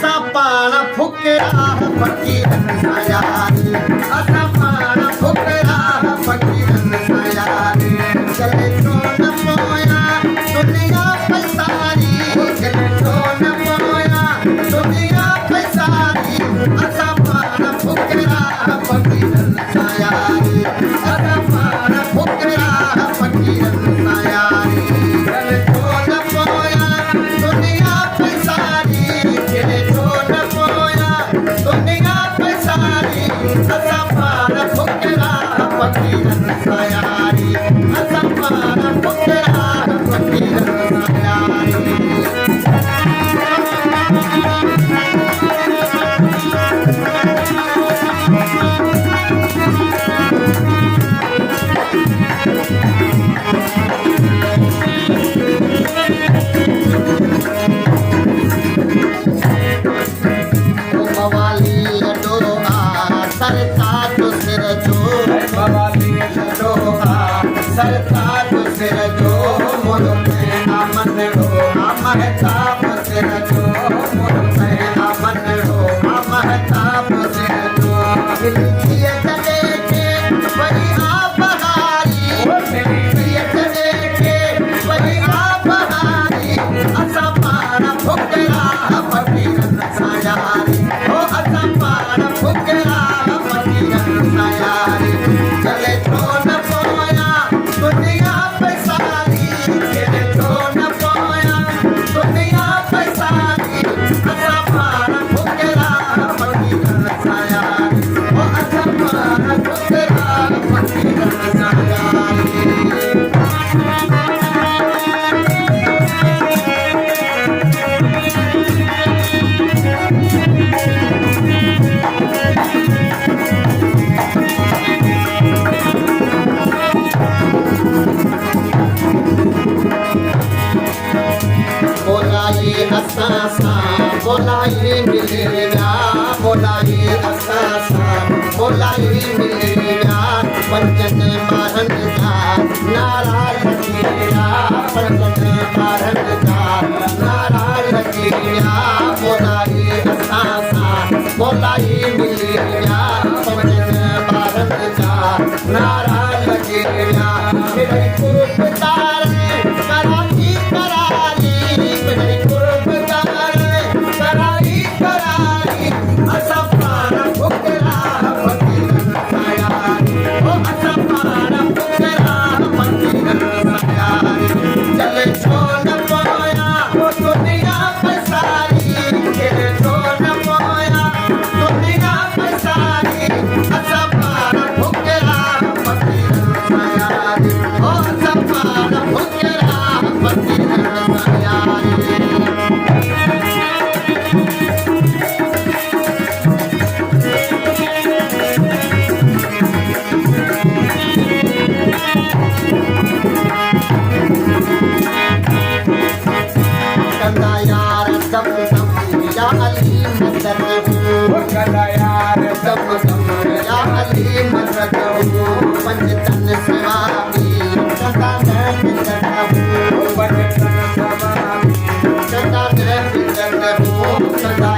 असा पाण फुकरा फकीरन सां यारी असा पाण फुकरा फकीरन सां यारी चले तो न पोया दुनिया पैसारी चले तो न पोया दुनिया पैसारी असा पाण फुकरा फकीरन सां यारी असा पाण फुकरा फकीरन सां यारी चले तो न पोया दुनिया पैसारी चले तो न पोया दुनिया पैसारी असा पाण फुकरा फकीरन सां यारी असा पाण फुकरा फकीरन सां यारी मवाली लडो आ सरकार जो सिर जो मवाली लडो आ सरकार जो सिर जो मोर में आमन रो महताब सिर जो मोर में आमन रो महताब सिर जो दिलिए चले के वही आ बहारी दिलिए चले के वही आ बहारी असा पाण फुकरा फकीरन सां यारी ओ असा पाण फुकरा फकीरन सां यारी चले तो न पोया दुनिया पैसारी चले तो न पोया दुनिया पैसारी असा पाण फुकरा फकीरन सां यारी ओ असा पाण फुकरा फकीरन सां यारी बोलाए असा सां बोलाए मिलिया बोलाए असा सां बोलाए मिलिया पंजन मारन जा नारा लगिया पंजन मारन जा नारा लगिया बोलाए असा सां बोलाए मिलिया पंजन मारन जा नारा लगिया मेरे कुर्बान कराची करारी मेरे कुर्बान करारी करारी असा पाण फुकरा फकीरन सां यारी ओ असा पाण फुकरा फकीरन सां यारी चले तो न पोया दुनिया पैसारी चले तो न पोया दुनिया पैसारी असा पाण फुकरा फकीरन सां यारी ओ असा पाण फुकरा फकीरन सां यारी कंदा यार दम दम या अली मदद हो कंदा यार दम दम या अली मदद हो पंजतन स्वामी कंदा न मदद हो पंजतन स्वामी कंदा न मदद हो कंदा